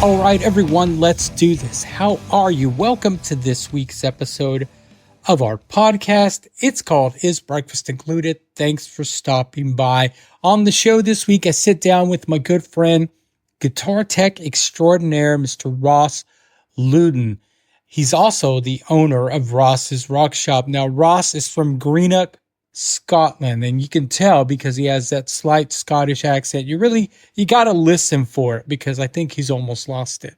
All right, everyone, let's do this. How are you? Welcome to this week's episode of our podcast. It's called Is Breakfast Included? Thanks for stopping by. On the show this week, I sit down with my good friend, guitar tech extraordinaire, Mr. Ross Louden. He's also the owner of Ross's Rock Shop. Now, Ross is from Greenock, Scotland, and you can tell because he has that slight Scottish accent. You got to listen for it because I think he's almost lost it.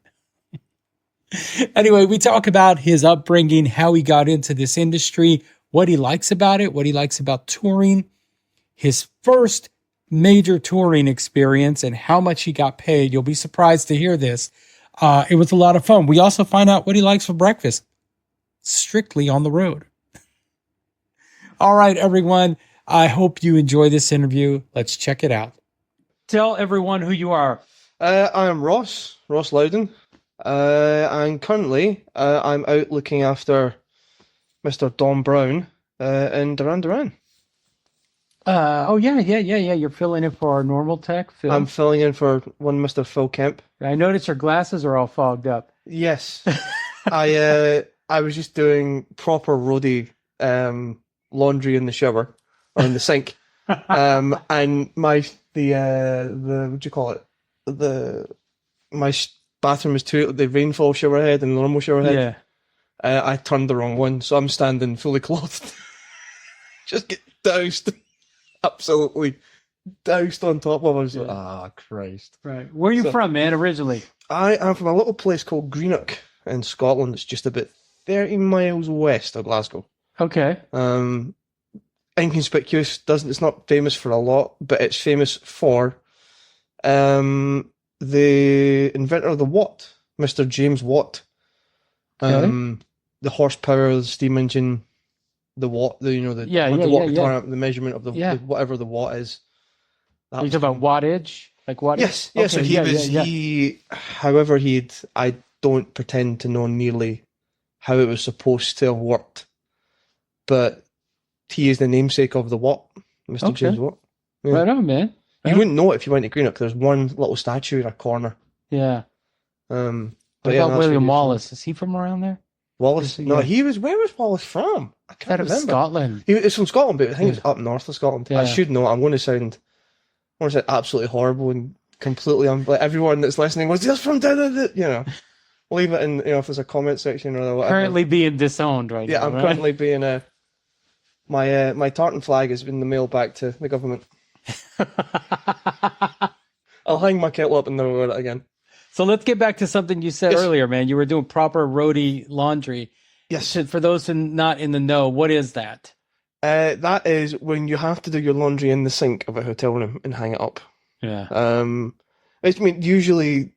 Anyway, we talk about his upbringing, how he got into this industry, what he likes about it, what he likes about touring, his first major touring experience, and how much he got paid. You'll be surprised to hear this. It was a lot of fun. We also find out what he likes for breakfast, strictly on the road. All right, everyone. I hope you enjoy this interview. Let's check it out. Tell everyone who you are. I am Ross Louden. And currently, I'm out looking after Mr. Don Brown in Duran. Yeah. You're filling in for our normal tech, Phil. I'm filling in for one Mr. Phil Kemp. I noticed your glasses are all fogged up. Yes. I was just doing proper roadie laundry in the shower or in the sink. And what do you call it? My bathroom is the rainfall shower head and the normal shower head. Yeah. I turned the wrong one, so I'm standing fully clothed. Just get doused. Absolutely doused on top of us. Christ. Right. Where are you from, man, originally? I am from a little place called Greenock in Scotland. It's just about 30 miles west of Glasgow. Okay. Inconspicuous. It's not famous for a lot, but it's famous for the inventor of the Watt, Mr. James Watt. The horsepower, the steam engine, the watt, the watt, the measurement of the whatever the watt is. Are you talking about wattage? Like wattage? Yes, yes. Okay, so I don't pretend to know nearly how it was supposed to have worked, but he is the namesake of the Watt, Mr. James Watt. Yeah. Right on, man. You wouldn't know it if you went to Greenock. There's one little statue in a corner. Yeah. But what about William Wallace? Is he from around there? Wallace? No, he was. Where was Wallace from? I can't remember. Scotland. It's from Scotland, but I think it's up north of Scotland. Yeah. I should know. I'm going to sound absolutely horrible and completely like everyone that's listening was just from leave it in if there's a comment section or whatever. Currently being disowned right now. Yeah, I'm currently being my tartan flag has been the mail back to the government. I'll hang my kettle up and never wear it again. So let's get back to something you said earlier, man. You were doing proper roadie laundry. Yes. For those who not in the know, what is that? That is when you have to do your laundry in the sink of a hotel room and hang it up. Yeah. Usually,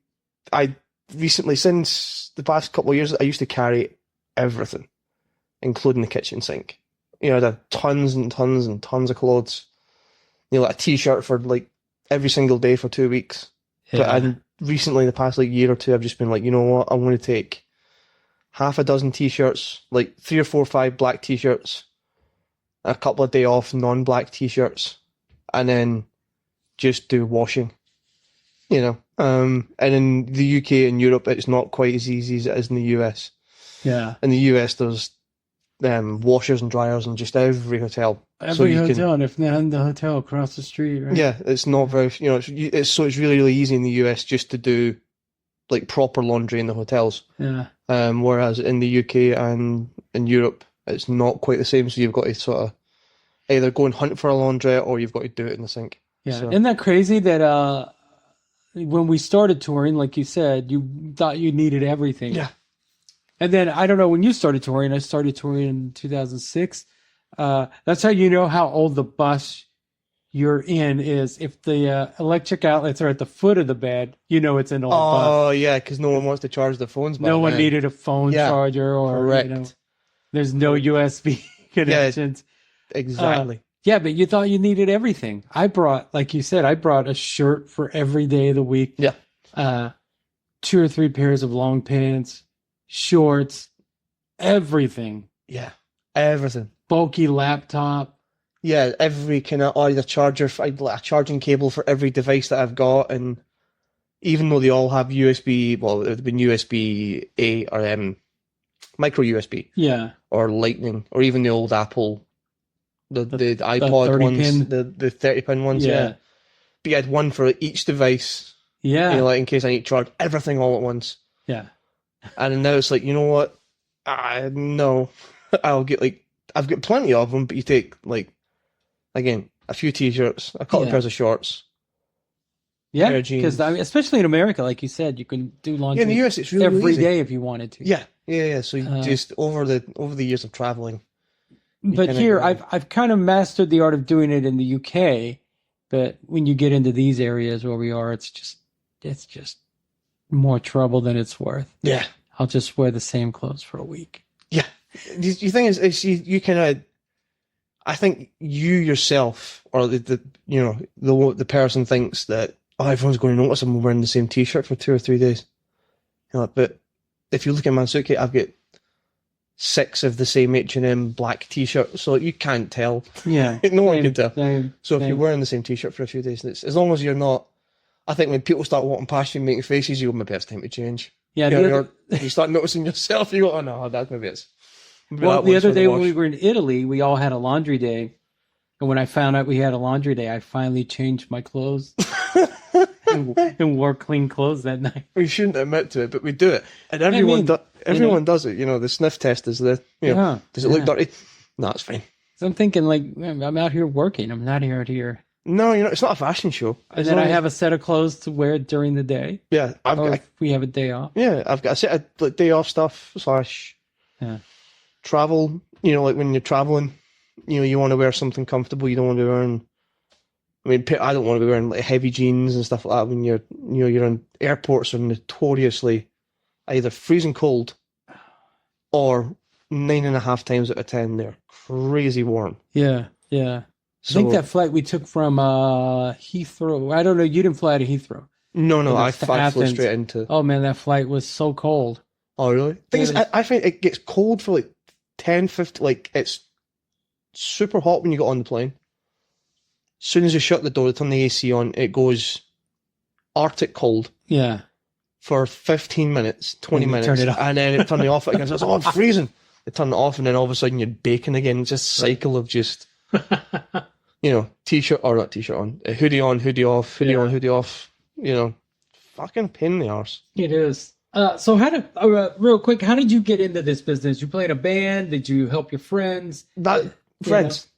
recently, since the past couple of years, I used to carry everything, including the kitchen sink. I had tons and tons and tons of clothes. Like a t-shirt for like every single day for 2 weeks. Yeah. But recently, the past year or two, I've just been like, you know what? I want to take half a dozen t-shirts, like 3 or 4 or 5 black t-shirts, a couple of day off non-black t-shirts, and then just do washing. And in the UK and Europe, it's not quite as easy as it is in the US. Yeah. In the US, there's washers and dryers in just every hotel. Every hotel, and if not in the hotel across the street, right? Yeah, it's not very, it's really, really easy in the US just to do like proper laundry in the hotels. Yeah. Whereas in the UK and in Europe, it's not quite the same. So you've got to sort of either go and hunt for a laundrette or you've got to do it in the sink. Yeah. So. Isn't that crazy that when we started touring, like you said, you thought you needed everything. Yeah. And then, I don't know, when you started touring, I started touring in 2006. That's how you know how old the bus you're in is. If the electric outlets are at the foot of the bed, it's an old bus. Oh, yeah, because no one wants to charge their phones back No one then. needed a phone charger or, correct. There's no USB connections. Yeah, exactly. Yeah, but you thought you needed everything. I brought, like you said, a shirt for every day of the week. Yeah. 2 or 3 pairs of long pants, shorts, everything. Yeah, everything. Bulky laptop. Yeah, every kind of either charger, like a charging cable for every device that I've got, and even though they all have USB, well, they've been USB-A or micro USB Yeah. or Lightning, or even the old Apple, the iPod 30 ones, pin. the 30-pin ones, yeah. But you had one for each device, Yeah. you know, like in case I need to charge everything all at once. Yeah. And now it's like, you know what? No, I've got plenty of them, but you take, like, again, a few t-shirts, a couple of pairs of shorts. Yeah, pair of jeans. because I mean, especially in America, like you said, you can do laundry in the US, it's really every easy. day if you wanted to. Yeah. So you just over the years of traveling. But here, I've kind of mastered the art of doing it in the UK. But when you get into these areas where we are, it's just more trouble than it's worth. Yeah, I'll just wear the same clothes for a week. Yeah, the thing is you kind of. I think you yourself, or the person thinks that everyone's going to notice I'm wearing the same T-shirt for 2 or 3 days. You know, but if you look at my suitcase, I've got 6 of the same H&M black T-shirts, so you can't tell. Yeah, no one can tell. So if same. you're wearing the same T-shirt for a few days, as long as you're not, I think when people start walking past you and making faces, you go, maybe it's time to change. Yeah, you start noticing yourself, you go, oh no, that's maybe it's. Well, the other day when we were in Italy, we all had a laundry day. And when I found out we had a laundry day, I finally changed my clothes and wore clean clothes that night. We shouldn't admit to it, but we do it. And everyone does it. You know, the sniff test is does it look dirty? No, it's fine. So I'm thinking, like, I'm out here working. I'm not out here. No, it's not a fashion show. And then I have a set of clothes to wear during the day. Yeah. If we have a day off. Yeah, I've got a set of day off stuff / travel. You know, like when you're traveling, you want to wear something comfortable. You don't want to be wearing. I mean, I don't want to be wearing like heavy jeans and stuff like that when you're in airports are notoriously either freezing cold or 9.5 times out of 10 they're crazy warm. Yeah. So, I think that flight we took from Heathrow. I don't know. You didn't fly to Heathrow. No. I flew straight into. Oh man, that flight was so cold. Oh really? Thing is, I find it gets cold for like 10, 15. Like it's super hot when you get on the plane. As soon as you shut the door, they turn the AC on, it goes Arctic cold. Yeah. For 15 minutes, 20 minutes. Turn it off. And then it turned it off again. So it's I'm freezing. They turn it off, and then all of a sudden you're baking again. It's just a cycle of just, t-shirt, or not t-shirt hoodie on, hoodie off, hoodie on, hoodie off. Fucking pain in the arse. It is. So real quick, how did you get into this business? You played a band? Did you help your friends? Friends.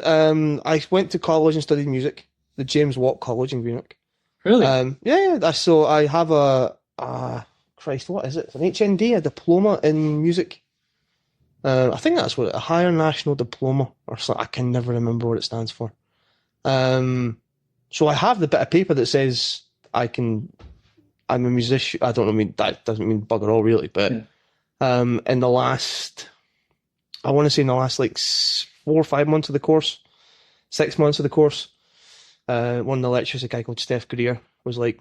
I went to college and studied music, the James Watt College in Greenock. Really? Yeah. So I have Christ, what is it? It's an HND, a diploma in music. I think that's what a Higher National Diploma or something. I can never remember what it stands for. So I have the bit of paper that says I'm a musician. I don't know. That doesn't mean bugger all really, but in the last, I want to say in the last like 4 or 5 months of the course, 6 months of the course, one of the lecturers, a guy called Steph Greer, was like,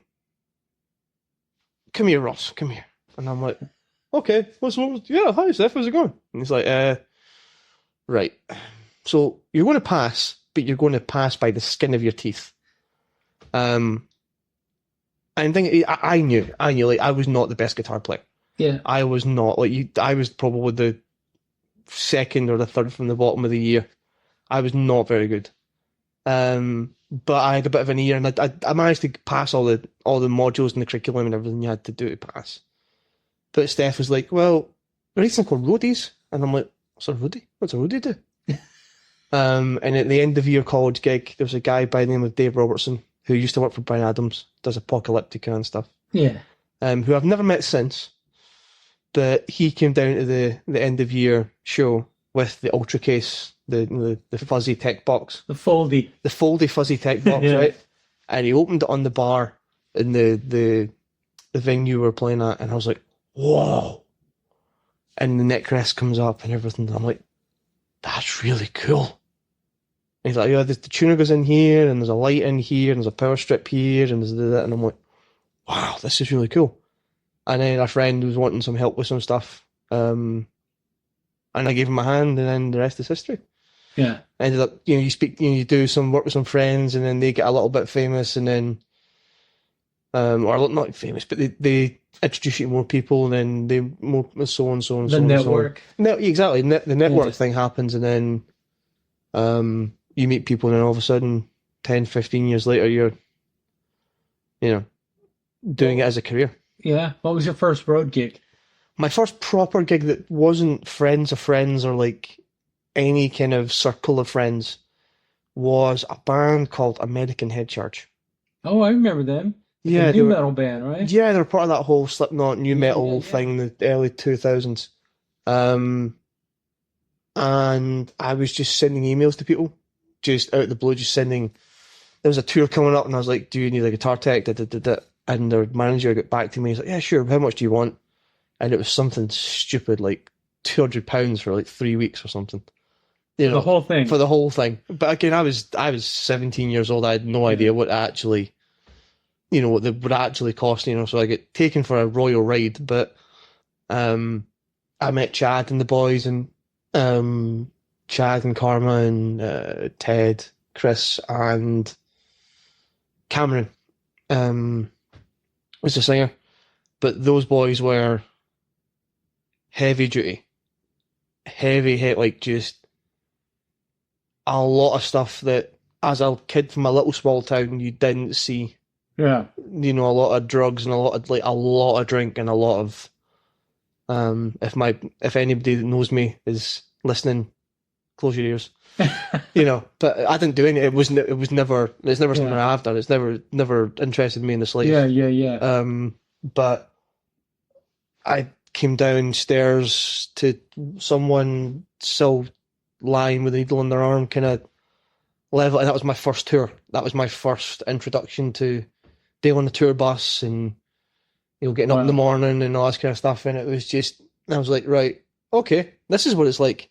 "Come here, Ross, come here." And I'm like, "Okay, hi Steph, how's it going?" And he's like, "Right, so you're going to pass, but you're going to pass by the skin of your teeth." And I knew, like, I was not the best guitar player. Yeah. I was not, like, I was probably the second or the third from the bottom of the year. I was not very good. But I had a bit of an ear, and I managed to pass all the modules and the curriculum and everything you had to do to pass. But Steph was like, "Well, there's something called roadies," and I'm like, "What's a roadie? What's a roadie do?" And at the end of year college gig, there was a guy by the name of Dave Robertson who used to work for Bryan Adams, does Apocalyptica and stuff. Yeah. Who I've never met since, but he came down to the end of year show with the Ultra case, the fuzzy tech box, the foldy fuzzy tech box, right? And he opened it on the bar in the venue we were playing at, and I was like, "Whoa!" And the neck rest comes up and everything. And I'm like, "That's really cool." And he's like, "Yeah, the tuner goes in here, and there's a light in here, and there's a power strip here, and there's that." And I'm like, "Wow, this is really cool." And then a friend was wanting some help with some stuff, and I gave him a hand, and then the rest is history. Yeah. I ended up, you do some work with some friends, and then they get a little bit famous, and then or not famous, but they introduce you to more people, and then they more so on, so on, The so on, network. so on. No, exactly. The network Yeah. thing happens, and then you meet people, and then all of a sudden, 10, 15 years later, you're, you know, doing it as a career. Yeah. What was your first road gig? My first proper gig that wasn't friends of friends or like any kind of circle of friends was a band called American Head Charge. Oh, I remember them. Like a Yeah, they new were. metal band, right? Yeah, they were part of that whole Slipknot new Yeah, yeah, metal yeah. thing in the early 2000s. Um, and I was just sending emails to people, just out of the blue, just sending. There was a tour coming up, and I was like, "Do you need a guitar tech?" Da, da, da, da. And their manager got back to me. He's like, "Yeah, sure. How much do you want?" And it was something stupid, like £200 for like 3 weeks or something. You The know, whole thing. for the whole thing. But again, I was 17 years old. I had no idea what actually, what they would actually cost. So I get taken for a royal ride. But I met Chad and the boys, and Chad and Karma and Ted, Chris, and Cameron was the singer. But those boys were heavy duty, heavy, like just a lot of stuff that as a kid from a little small town you didn't see. Yeah. A lot of drugs and a lot of drink and a lot of if anybody that knows me is listening, close your ears. But I didn't do any. It's never something I've done. It's never interested me in the slightest. Yeah. But I came downstairs to someone still lying with a needle in their arm, kind of level, and that was my first tour. That was my first introduction to being on the tour bus and getting up in the morning and all this kind of stuff. And it was just, I was like, right, okay, this is what it's like.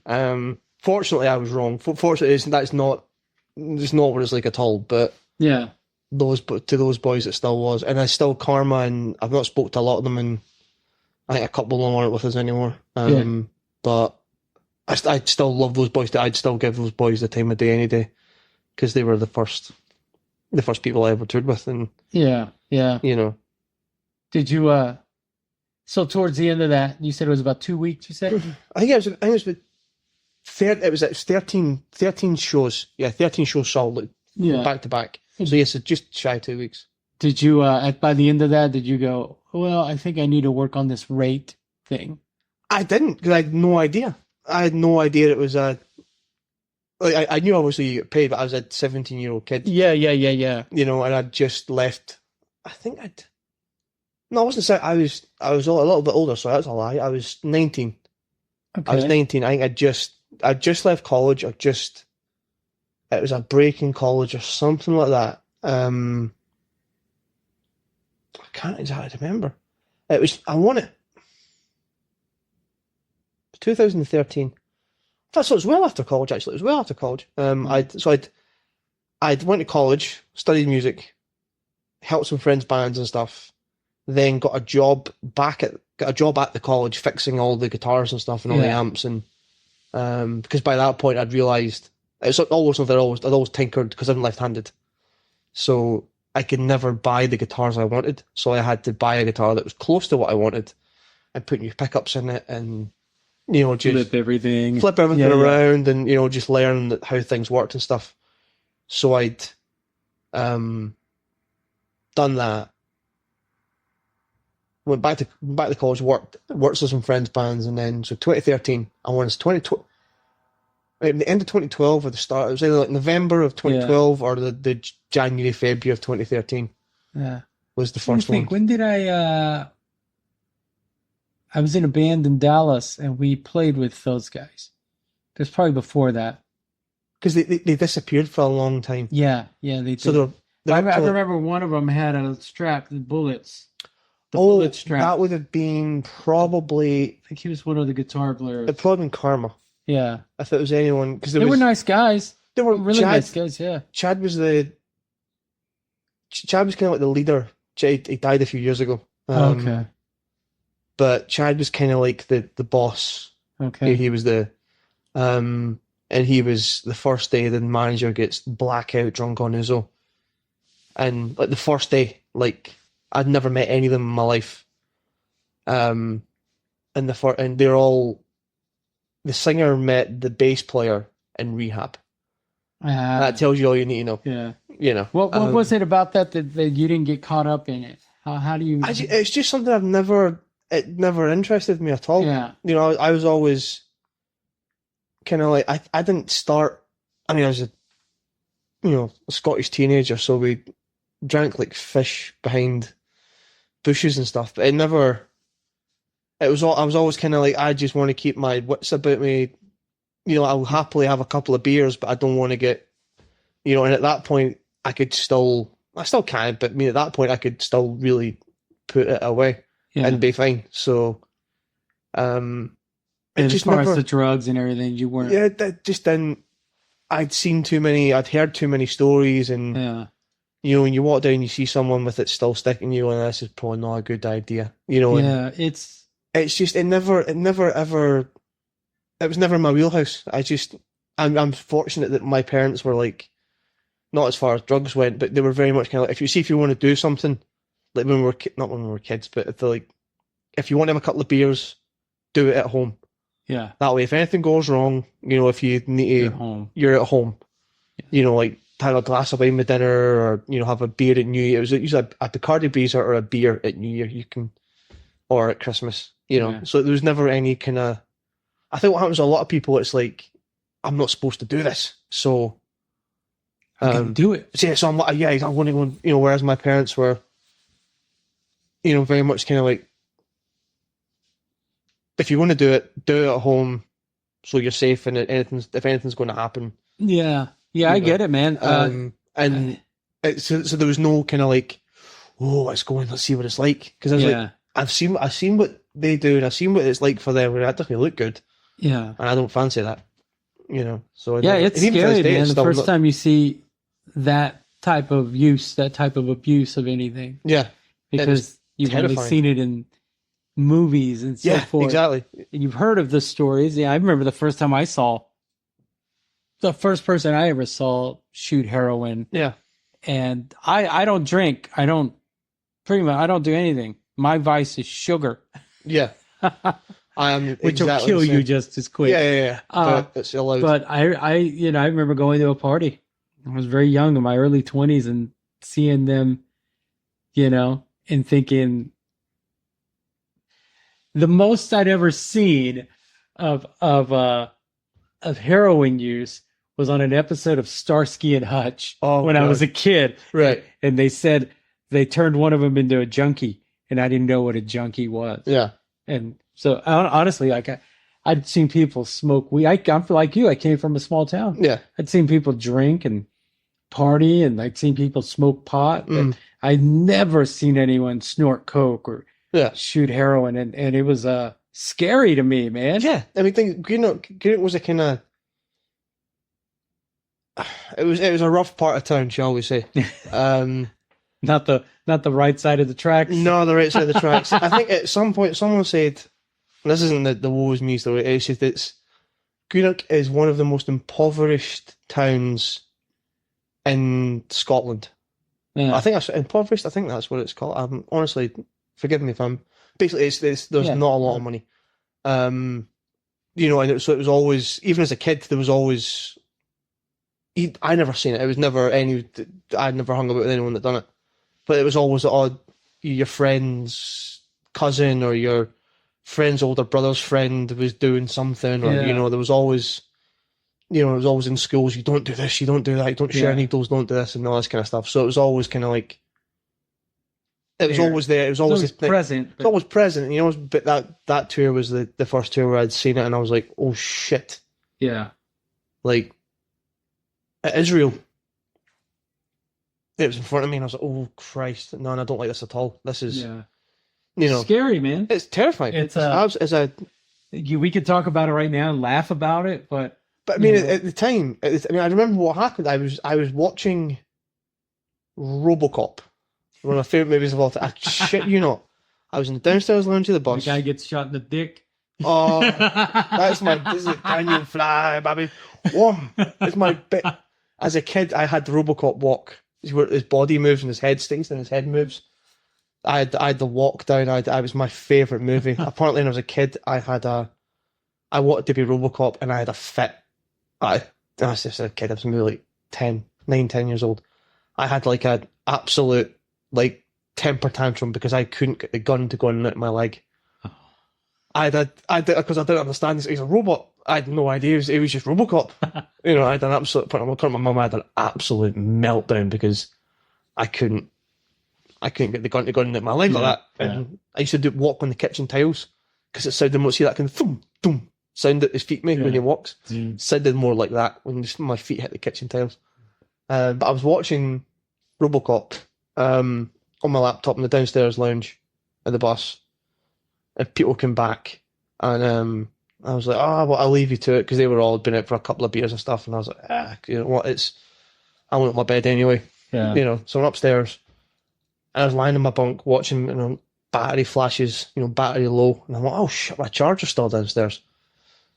Fortunately, I was wrong. Fortunately, that's not what it's like at all. But Yeah. to those boys, it still was, and I still Karma, and I've not spoke to a lot of them, and I think a couple of them aren't with us anymore. But I still love those boys. I'd still give those boys the time of day any day, because they were the first people I ever toured with, and Yeah. Did you so towards the end of that, you said it was about 2 weeks, you said? I think it was about it was 13 shows. Yeah, 13 shows solid, back to back. So yes, it's just shy of 2 weeks. Did you by the end of that, did you go, well, I think I need to work on this rate thing? I didn't, because I had no idea. I had no idea it was a. Like, I knew obviously you get paid, but I was a 17-year-old kid. Yeah. And I'd just left. I think I'd. No, I wasn't. I was a little bit older, so that's a lie. I was 19. Okay. I was 19. I think I just left college. It was a break in college or something like that. I can't exactly remember. It was. I won it. 2013. So it was well after college. Actually, it was well after college. I'd went to college, studied music, helped some friends' bands and stuff. Then got a job at the college fixing all the guitars and stuff and all the amps, and because by that point I'd realised it's always something I'd always tinkered, because I'm left-handed, so I could never buy the guitars I wanted. So I had to buy a guitar that was close to what I wanted, and put new pickups in it, and just flip everything around, and just learn how things worked and stuff. So I'd done that. Went back to college, worked with some friends' bands, and then so 2013, I was 2012. At the end of 2012 or the start, it was either like November of 2012 or the January, February of 2013. Yeah, was the first one. When did I was in a band in Dallas, and we played with those guys. It was probably before that, because they disappeared for a long time. Yeah, they did. So I remember one of them had a strap, the bullets. That would have been probably. I think he was one of the guitar players. It probably been Karma. Yeah, if it was anyone, because they were nice guys. They were really nice guys. Yeah, Chad was kind of like the leader. He died a few years ago. Okay. But Chad was kind of like the boss. Okay. He was and he was the first day the manager gets blackout drunk on his own. And like the first day, like I'd never met any of them in my life. And they're all, the singer met the bass player in rehab. That tells you all you need to know. Yeah. You know. What was it about that you didn't get caught up in it? How do you? It's just something it never interested me at all. Yeah. You know, I was always kind of like, I didn't start, I mean, I was a Scottish teenager, so we drank like fish behind bushes and stuff, but I was always kind of like, I just want to keep my wits about me. You know, I'll happily have a couple of beers, but I don't want to get, and at that point, I still can, but I mean, at that point, I could still really put it away and be fine. So, and as far as the drugs and everything, you weren't. Yeah, that just didn't. I'd heard too many stories, and when you walk down, you see someone with it still sticking you, and this is probably not a good idea. It's just it was never in my wheelhouse. I'm fortunate that my parents were like, not as far as drugs went, but they were very much kind of like, if you want to do something, like not when we were kids, but if you want to have a couple of beers, do it at home. Yeah. That way, if anything goes wrong, if you need to, you're at home. Yeah. Like have a glass of wine with dinner, or have a beer at New Year. It was usually a Bacardi Breezer or a beer at New Year. Or at Christmas. So there was never any kind of. I think what happens to a lot of people, it's like, I'm not supposed to do this, so I can do it. So I'm like, I want to go. Whereas my parents were, very much kind of like, if you want to do it at home, so you're safe, and if anything's going to happen. Yeah, I get it, man. So there was no kind of like, oh, let's go and let's see what it's like, because I was like, I've seen what they do, and I've seen what it's like for them, and that doesn't look good. Yeah, and I don't fancy that. So it's scary, man. The first time you see that type of use, that type of abuse of anything. Yeah, because you've only seen it in movies and so forth. Exactly. And you've heard of the stories. Yeah, I remember the first person I ever saw shoot heroin. Yeah, and I don't drink. I don't do anything. My vice is sugar. Yeah. Which will kill you just as quick. Yeah. But it's allowed. But I remember going to a party. I was very young, in my early 20s, and seeing them, and thinking the most I'd ever seen of heroin use was on an episode of Starsky and Hutch when I was a kid. Right. And they said they turned one of them into a junkie, and I didn't know what a junkie was. Yeah. And so honestly, like I'd seen people smoke weed. I'm like you. I came from a small town. Yeah. I'd seen people drink and party, and I'd seen people smoke pot. But I'd never seen anyone snort coke or shoot heroin, and it was scary to me, man. Yeah, I mean, Greenock was a kind of. It was a rough part of town, shall we say? Not the right side of the tracks. No, the right side of the tracks. I think at some point someone said, and this isn't the woe is me story, it's just Greenock is one of the most impoverished towns in Scotland. Yeah. I think that's impoverished. I think that's what it's called. Honestly, forgive me if I'm. Basically, there's not a lot of money. And so it was always, even as a kid, there was always. I never seen it. It was never I'd never hung about with anyone that done it, but it was always your friend's cousin or your friend's older brother's friend was doing something, or there was always. It was always in schools, you don't do this, you don't do that, you don't share needles, don't do this, and all this kind of stuff. So it was always kind of like, it was always there. It was always present. It's always present, but that tour was the first tour where I'd seen it, and I was like, oh shit. Yeah. Like, at Israel, it was in front of me, and I was like, oh Christ, no, I don't like this at all. This is, scary, man. It's terrifying. We could talk about it right now and laugh about it, but I mean, at the time, I remember what happened. I was watching RoboCop, one of my favorite movies of all time. I shit you not. I was in the downstairs lounge of the bus. The guy gets shot in the dick. Oh, this is a canyon fly, baby. It's my bit. As a kid, I had the RoboCop walk where his body moves and his head stays and his head moves. I had the walk down. I was my favourite movie. Apparently, when I was a kid, I wanted to be RoboCop, and I had a fit. I was just a kid. I was maybe like 10 years old. I had like an absolute like temper tantrum because I couldn't get the gun to go in my leg. I did because I didn't understand this. He's a robot. I had no idea. It was just RoboCop. You know, I had an absolute. My mum had an absolute meltdown because I couldn't get the gun to go in my leg like that. And I used to walk on the kitchen tiles because it sounded more. See that kind of thump, thump sound that his feet make when he walks. Sounded more like that when my feet hit the kitchen tiles. But I was watching RoboCop on my laptop in the downstairs lounge at the bus. And people came back, and I was like, well, I'll leave you to it because they were all been out for a couple of beers and stuff. And I was like, you know what? I want my bed anyway. Yeah. You know, so I'm upstairs. And I was lying in my bunk watching, you know, battery flashes, you know, battery low. And I'm like, oh shit, my charger's still downstairs.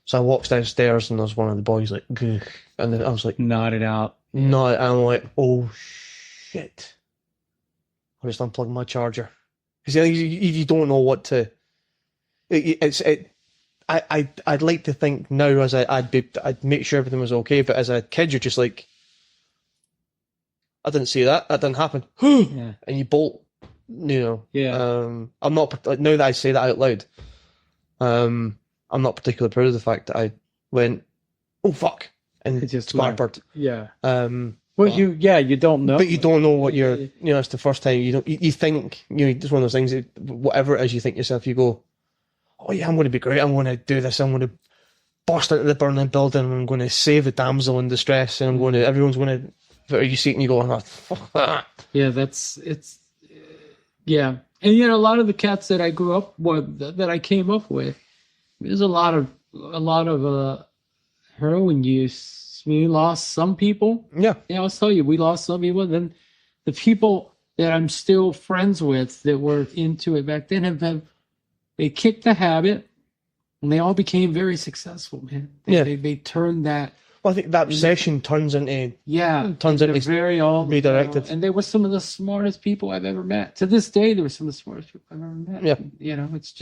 So I walked downstairs and there's one of the boys like, gugh. And then I was like, nodded out. And I'm like, oh shit. I just unplugged my charger. Because you don't know what to. I'd like to think now as I'd make sure everything was okay, but as a kid you're just like, I didn't see that didn't happen. And you bolt, you know. I'm not, now that I say that out loud, I'm not particularly proud of the fact that I went, oh fuck, and it just scarpered. Well, you don't know, but you don't know what you're. You know, it's the first time you think, you know, it's one of those things. Whatever it is you think yourself, you go, oh yeah, I'm going to be great. I'm going to do this. I'm going to burst into the burning building. I'm going to save the damsel in distress, and everyone's going to. You see it and you go, oh, fuck that. Yeah, yeah. And you know, a lot of the cats that I grew up with, that I came up with, there's a lot of heroin use. We lost some people. Yeah, I'll tell you, we lost some people. And then the people that I'm still friends with that were into it back then they kicked the habit, and they all became very successful, man. They turned that. Well, I think that obsession turns into very old, redirected. And they were some of the smartest people I've ever met. To this day, they were some of the smartest people I've ever met. Yeah, you know, it's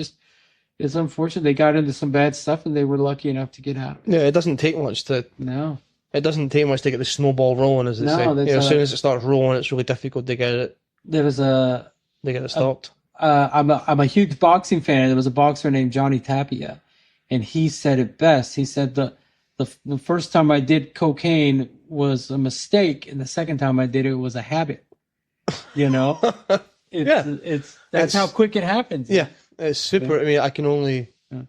unfortunate they got into some bad stuff, and they were lucky enough to get out. Yeah, it doesn't take much to. No. It doesn't take much to get the snowball rolling, as they say. You know, as soon as it starts rolling, it's really difficult to get it. They get it stopped. I'm a huge boxing fan. There was a boxer named Johnny Tapia, and he said it best. He said the first time I did cocaine was a mistake, and the second time I did it was a habit. You know, that's how quick it happens. Yeah, it's super. Yeah. I mean, I can only. Yeah.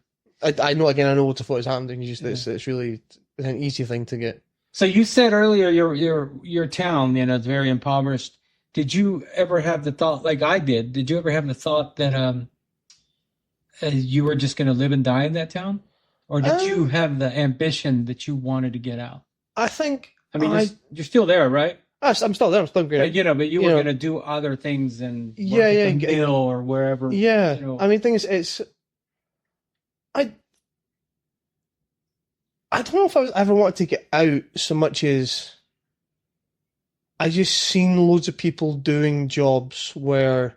I know what the fuck is happening. It's really an easy thing to get. So you said earlier your town, you know, it's very impoverished. Did you ever have the thought, like I did? Did you ever have the thought that you were just going to live and die in that town? Or did you have the ambition that you wanted to get out? I think. I mean, you're still there, right? I'm still there. I'm still great. You know, but you were going to do other things and work at the mill or wherever. Yeah. You know. I mean, the thing is, I don't know if I ever wanted to get out so much as I just seen loads of people doing jobs where.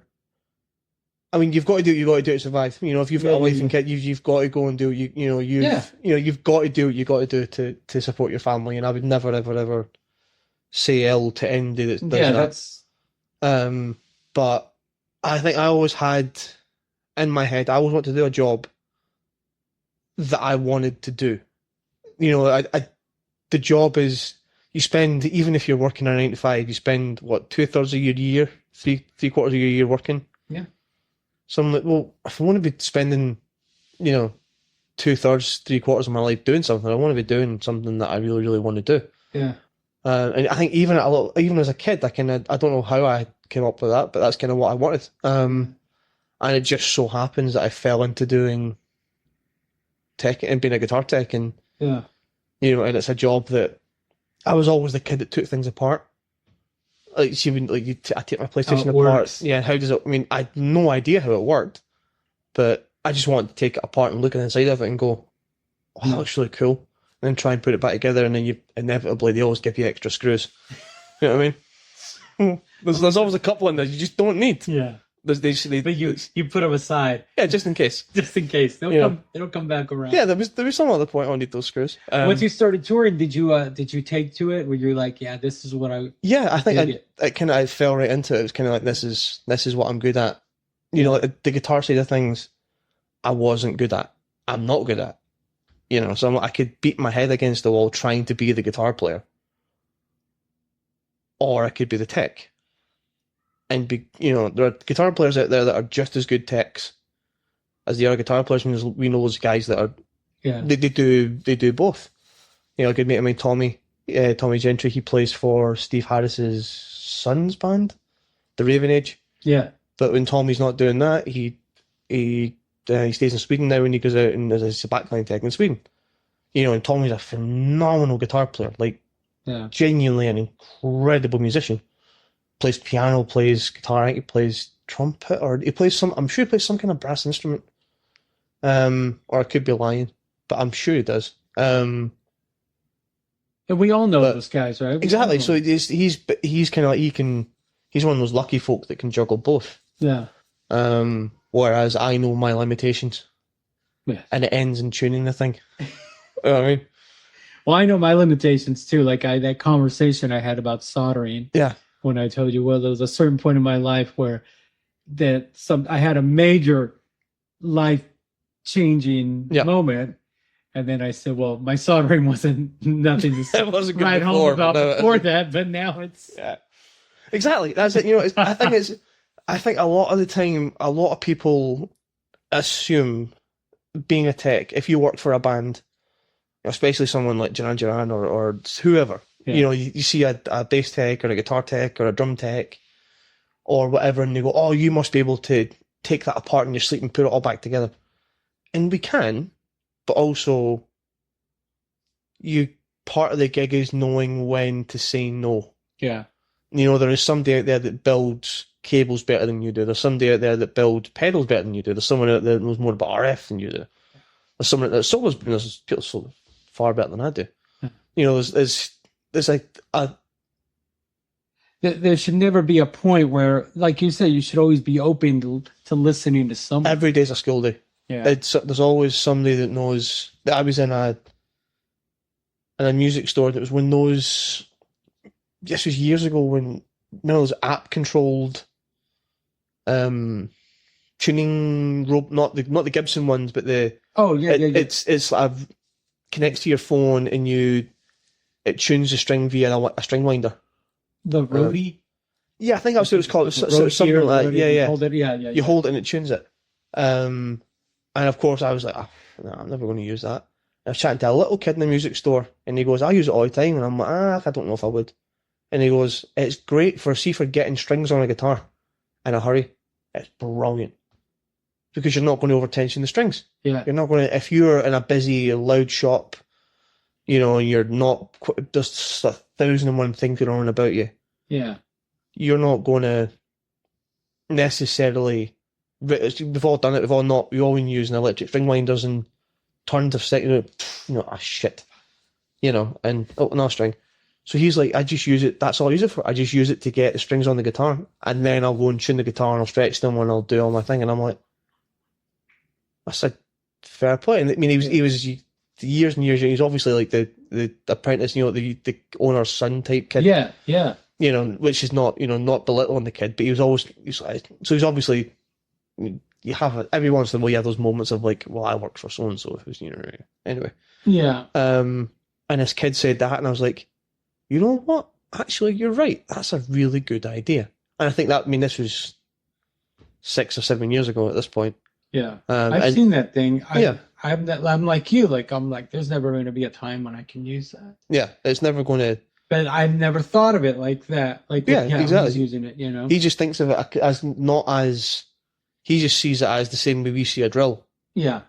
I mean, you've got to do what you've got to do to survive. You know, if you've got a wife and kid, you've got to go and do you've got to do what you got to do to support your family. And I would never, ever, ever say ill to anybody that does that. But I think I always had in my head, I always wanted to do a job that I wanted to do. You know, the job is you spend, even if you're working a 9 to 5, you spend what 2/3 of your year, three quarters of your year working. Yeah. So I'm like, well, if I want to be spending, you know, 2/3, 3/4 of my life doing something, I want to be doing something that I really, really want to do. Yeah. And I think even as a kid, I don't know how I came up with that, but that's kind of what I wanted. And it just so happens that I fell into doing tech and being a guitar tech, and you know, and it's a job that I was always the kid that took things apart. Like I take my PlayStation apart. Works. Yeah, how does it? I mean, I had no idea how it worked, but I just wanted to take it apart and look at the inside of it and go, "Oh, that looks really cool," and then try and put it back together. And then they always give you extra screws. You know what I mean? There's always a couple in there you just don't need. Yeah. But you put them aside. Yeah, just in case. Just in case. They don't come back around. Yeah, there was some other point I need those screws. Once you started touring, did you take to it? Where you're like, yeah, this is what I. Yeah, I think I fell right into it. It was kind of like this is what I'm good at. You know, like the guitar side of things, I wasn't good at. I'm not good at. You know, so I could beat my head against the wall trying to be the guitar player, or I could be the tech. And there are guitar players out there that are just as good techs as the other guitar players. We know those guys that are, they do both. You know, a good mate of mine, Tommy Gentry, he plays for Steve Harris's son's band, the Raven Age. Yeah. But when Tommy's not doing that, he stays in Sweden now, and he goes out and does a backline tech in Sweden. You know, and Tommy's a phenomenal guitar player, like genuinely an incredible musician. Plays piano, plays guitar, I think he plays trumpet, or he plays I'm sure he plays some kind of brass instrument. Or I could be lying, but I'm sure he does. And we all know those guys, right? Exactly. So he's kind of like he's one of those lucky folk that can juggle both. Yeah. Whereas I know my limitations. Yeah. And it ends in tuning the thing. You know what I mean? Well, I know my limitations too. Like that conversation I had about soldering. Yeah. When I told you, well, there was a certain point in my life where I had a major life-changing moment, and then I said, well, my soldering wasn't nothing to it wasn't good write before, home about before that, but now it's exactly. That's it. You know, I think a lot of the time, a lot of people assume being a tech, if you work for a band, especially someone like Duran Duran or whoever. Yeah. You know, you see a bass tech or a guitar tech or a drum tech or whatever, and they go, oh, you must be able to take that apart in your sleep and put it all back together. And we can, but also part of the gig is knowing when to say no. Yeah. You know, there is somebody out there that builds cables better than you do. There's somebody out there that builds pedals better than you do. There's someone out there that knows more about RF than you do. There's someone that solos so far better than I do. You know, there's like there should never be a point where, like you said, you should always be open to listening to someone. Every day's a school day. Yeah. There's always somebody that knows. I was in a music store that was when those. This was years ago when those app controlled tuning rope, not the Gibson ones, but the it's connects to your phone and it tunes the string via a string winder. The Roadie? Yeah, I think that's what it was called. Something like that. Yeah. You hold it and it tunes it. And of course I was like, no, I'm never going to use that. I was chatting to a little kid in the music store and he goes, I use it all the time. And I'm like, I don't know if I would. And he goes, it's great for getting strings on a guitar in a hurry. It's brilliant. Because you're not going to over-tension the strings. Yeah. You're not going to, if you're in a busy, loud shop, you know, you're not, there's 1,001 things going on about you. Yeah. You're not going to necessarily, we've all done it, we've all been using electric string winders and tons of shit, and another string. So he's like, I just use it, that's all I use it for. I just use it to get the strings on the guitar, and then I'll go and tune the guitar and I'll stretch them and I'll do all my thing. And I'm like, I said, fair play. And I mean, he was years and years, he's obviously like the apprentice, the owner's son type kid. Yeah, yeah. You know, which is not, not belittling the kid, but he's obviously, you have every once in a while you have those moments of like, well, I work for so and so, who's anyway. Yeah. And this kid said that, and I was like, you know what? Actually, you're right. That's a really good idea. And I think this was 6 or 7 years ago at this point. Yeah. I've seen that thing. I'm like you. I'm like, there's never going to be a time when I can use that. Yeah, it's never going to. But I've never thought of it like that. Exactly. He's using it, He just thinks of it as not as. He just sees it as the same way we see a drill. Yeah.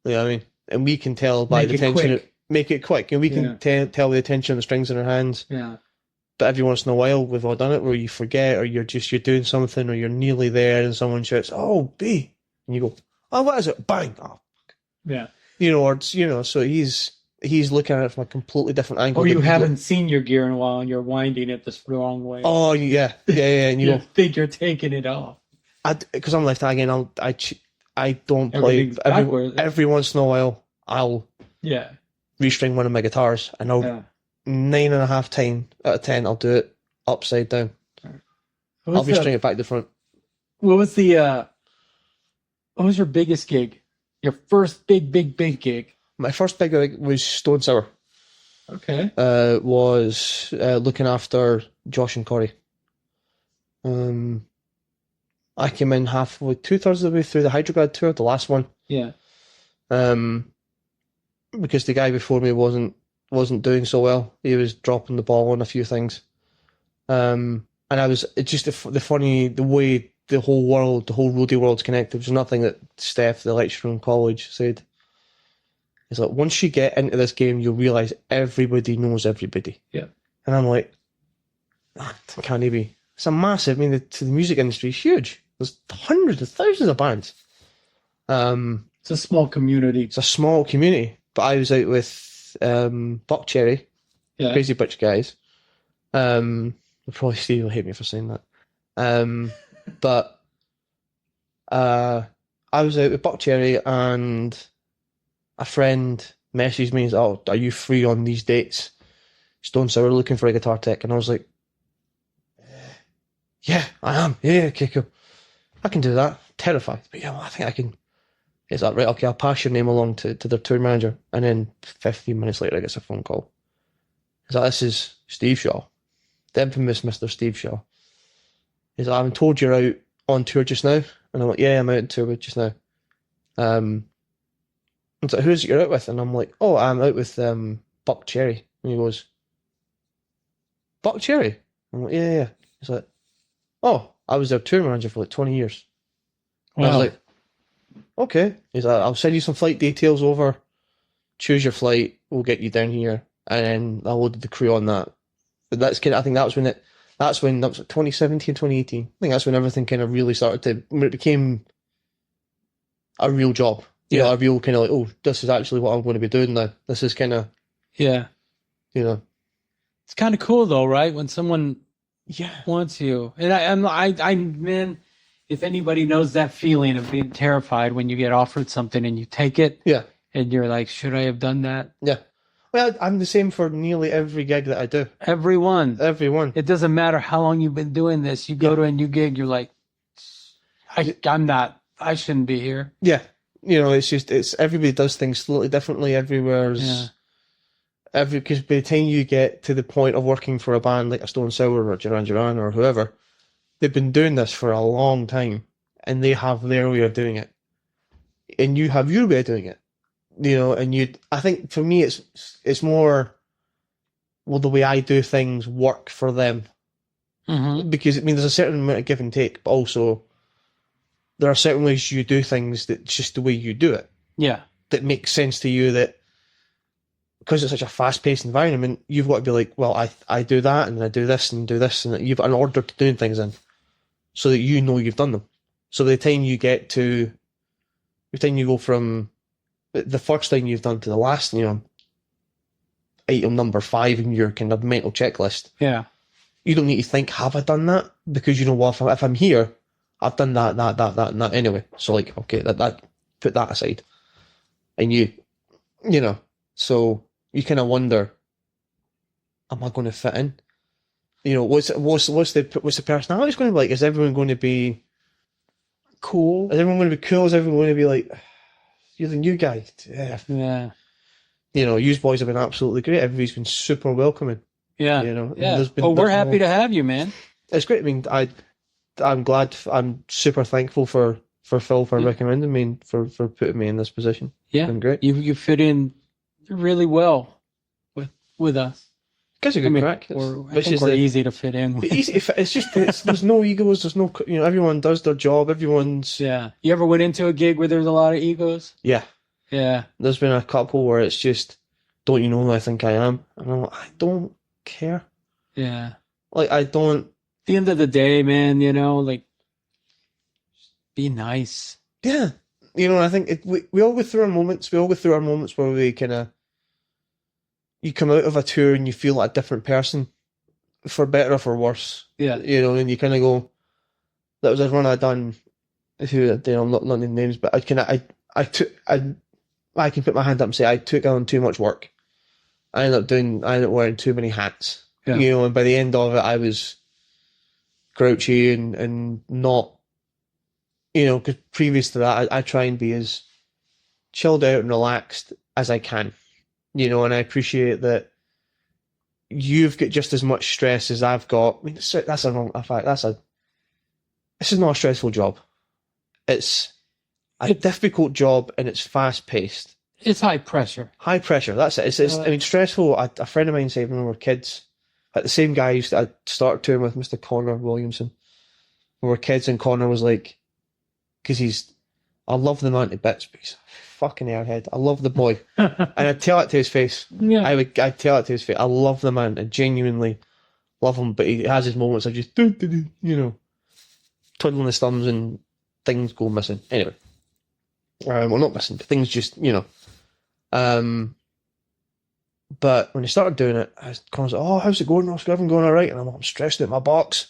You know what I mean? And we can tell by the tension. Make it quick. And we can tell the tension of the strings in our hands. Yeah. But every once in a while, we've all done it where you forget, or you're doing something, or you're nearly there, and someone shouts, "Oh, B," and you go, "Oh, what is it?" Bang! Oh. Yeah. So he's he's looking at it from a completely different angle. Or you than he's haven't seen your gear in a while and you're winding it the wrong way. Oh yeah, and you You go, think you're taking it off. because I'm left again. I don't play Everything's backwards. every once in a while. I'll Yeah. restring one of my guitars, and I'll Yeah. 9.5 times out of 10 I'll do it upside down. I'll restring it back to front. What was the what was your biggest gig? Your first big gig? My first big gig was Stone Sour. Okay. Was looking after Josh and Corey. I came in halfway, 2/3 of the way through the Hydrograd tour, the last one. Yeah. Because the guy before me wasn't doing so well. He was dropping the ball on a few things. And I was, it's just the way the whole Roadie World's connected. There's nothing that Steph, the lecturer in college, said. It's like, once you get into this game, you'll realise everybody knows everybody. Yeah. And I'm like, can't it be? It's a massive, I mean, the music industry is huge. There's hundreds of thousands of bands. It's a small community. It's a small community. But I was out with Buck Cherry, Crazy Butch guys. Probably Steve will hate me for saying that. But I was out with Buck Cherry, and a friend messaged me and said, "Oh, are you free on these dates? Stone Sour looking for a guitar tech." And I was like, "Yeah, I am. Yeah, okay, cool. I can do that." Terrified, but yeah, well, I think I can. Is that right? Okay, I'll pass your name along to their tour manager. And then 15 minutes later, I get a phone call. He's like, "This is Steve Shaw, the infamous Mr. Steve Shaw." He's like, "I'm told you're out on tour just now." And I'm like, "Yeah, I'm out on tour just now." He's like, "Who's it you're out with?" And I'm like, "Oh, I'm out with Buck Cherry." And he goes, "Buck Cherry?" I'm like, "Yeah, yeah." He's like, "Oh, I was their tour manager for like 20 years. Wow. I was like, "Okay." He's like, "I'll send you some flight details over. Choose your flight. We'll get you down here." And then I loaded the crew on that. But I think that was when that was like 2017, 2018. I think that's when everything kind of really started to, when it became a real job. You know, a real kind of like, oh, this is actually what I'm going to be doing now. This is kind of, you know. It's kind of cool though, right? When someone wants you. And I man, if anybody knows that feeling of being terrified when you get offered something and you take it, and you're like, should I have done that? Yeah. Well, I'm the same for nearly every gig that I do. Everyone. It doesn't matter how long you've been doing this. You go to a new gig, you're like, I shouldn't be here. Yeah. You know, it's everybody does things slightly differently everywhere. Because by the time you get to the point of working for a band like a Stone Sour or Duran Duran or whoever, they've been doing this for a long time, and they have their way of doing it, and you have your way of doing it. You know, and I think for me, it's more, will the way I do things work for them? Mm-hmm. Because I mean, there's a certain amount of give and take, but also there are certain ways you do things that's just the way you do it. Yeah, that makes sense to you. That because it's such a fast-paced environment, you've got to be like, well, I do that, and I do this, and you've got an order to doing things in, so that you know you've done them. So by the time you go from the first thing you've done to the last, you know, item number 5 in your kind of mental checklist. Yeah. You don't need to think, have I done that? Because you know what, if I'm here, I've done that, and that anyway. So like, okay, that put that aside. And you know, so you kind of wonder, am I going to fit in? You know, what's the personality going to be like? Is everyone going to be cool? Is everyone going to be cool? Is everyone going to be like, you're the new guy? Yeah. You know, you boys have been absolutely great. Everybody's been super welcoming. Yeah. You know. Yeah. We're happy to have you, man. It's great. I mean, I'm glad. I'm super thankful for Phil for recommending me and for putting me in this position. Yeah. It's been great. You fit in really well with us. Because you're good crack. I think we're easy to fit in with. It's just there's no egos. There's no, you know, everyone does their job. Everyone's. Yeah. You ever went into a gig where there's a lot of egos? Yeah. Yeah. There's been a couple where it's just, don't you know who I think I am? And I'm like, I don't care. Yeah. Like, I don't. At the end of the day, man, you know, like, be nice. Yeah. You know, I think we all go through our moments. We all go through our moments where we kind of, you come out of a tour and you feel like a different person, for better or for worse. Yeah. You know, and you kind of go, that was a run I done, I'm not naming names, but I can put my hand up and say I took on too much work. I ended up wearing too many hats. Yeah. You know, and by the end of it, I was grouchy and not, you know, because previous to that, I try and be as chilled out and relaxed as I can. You know, and I appreciate that you've got just as much stress as I've got. I mean, this is not a stressful job. It's a difficult job and it's fast paced. It's high pressure. High pressure. That's it. It's I mean, stressful. A friend of mine said when we were kids, like the same guy I started touring with, Mr. Connor Williamson. When we were kids, and Connor was like, because I love the man to bits, but he's a fucking airhead. I love the boy, and I'd tell it to his face. Yeah. I'd tell it to his face. I love the man. I genuinely love him, but he has his moments of just you know, twiddling his thumbs and things go missing. Anyway, well, not missing, but things just, you know. But when he started doing it, Connor's like, "Oh, how's it going? Ross? Everything going all right?" And I'm stressed out my box.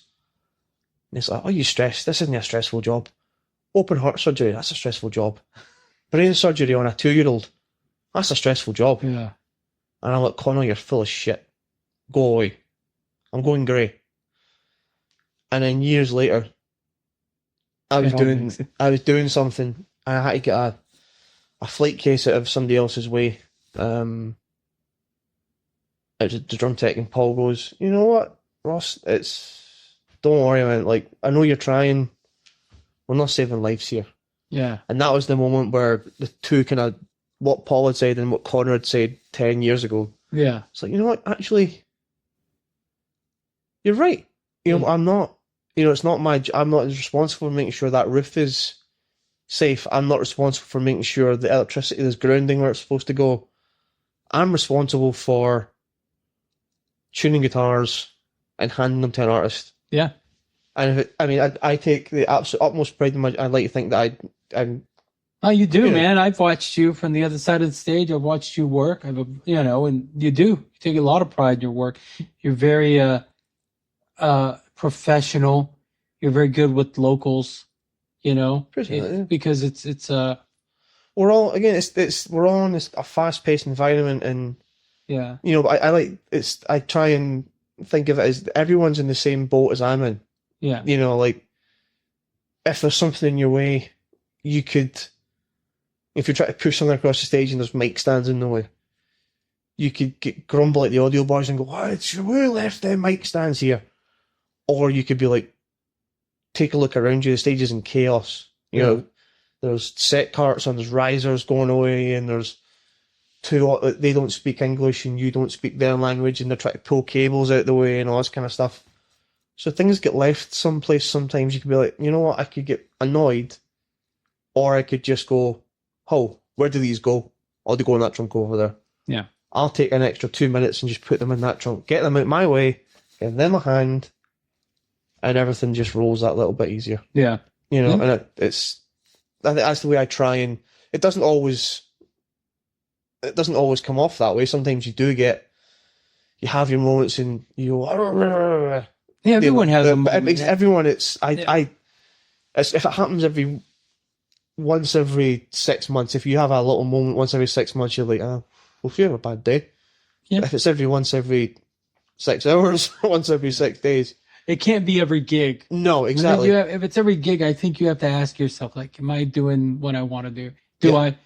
And he's like, "Oh, you stressed? This isn't a stressful job. Open heart surgery, that's a stressful job. Brain surgery on a 2-year-old, that's a stressful job." Yeah. And I'm like, "Connor, you're full of shit. Go away. I'm going grey." And then years later, I was doing something, and I had to get a flight case out of somebody else's way. It was the drum tech, and Paul goes, "You know what, Ross? Don't worry, man. Like, I know you're trying. We're not saving lives here." Yeah. And that was the moment where the two kind of, what Paul had said and what Connor had said 10 years ago. Yeah. It's like, you know what? Actually, you're right. You know, I'm not. You know, I'm not responsible for making sure that roof is safe. I'm not responsible for making sure the electricity is grounding where it's supposed to go. I'm responsible for tuning guitars and handing them to an artist. Yeah. And I take the absolute utmost pride in I like to think that I'm. Oh, you do, man. I've watched you from the other side of the stage. I've watched you work. And you do. You take a lot of pride in your work. You're very professional. You're very good with locals. You know, because it's we're all we're all in a fast paced environment, and yeah, you know, I try and think of it as everyone's in the same boat as I'm in. Yeah, you know, like if there's something in your way, you could, if you try to push something across the stage and there's mic stands in the way, you could grumble at the audio boys and go, "Why we left them mic stands here?" Or you could be like, take a look around you, the stage is in chaos. You know, there's set carts and there's risers going away, and there's they don't speak English and you don't speak their language, and they're trying to pull cables out the way and all this kind of stuff. So things get left someplace sometimes. You could be like, you know what, I could get annoyed, or I could just go, "Oh, where do these go? Oh, they go in that trunk over there." Yeah. I'll take an extra 2 minutes and just put them in that trunk, get them out my way, give them a hand, and everything just rolls that little bit easier. Yeah. You know, and I think that's the way I try, and it doesn't always come off that way. Sometimes you have your moments and you go, yeah, everyone has a moment. But everyone, if it happens once every 6 months, if you have a little moment once every 6 months, you're like, well, if you have a bad day. Yeah. If it's once every 6 hours, once every 6 days. It can't be every gig. No, exactly. If it's every gig, I think you have to ask yourself, like, am I doing what I want to do? Do I?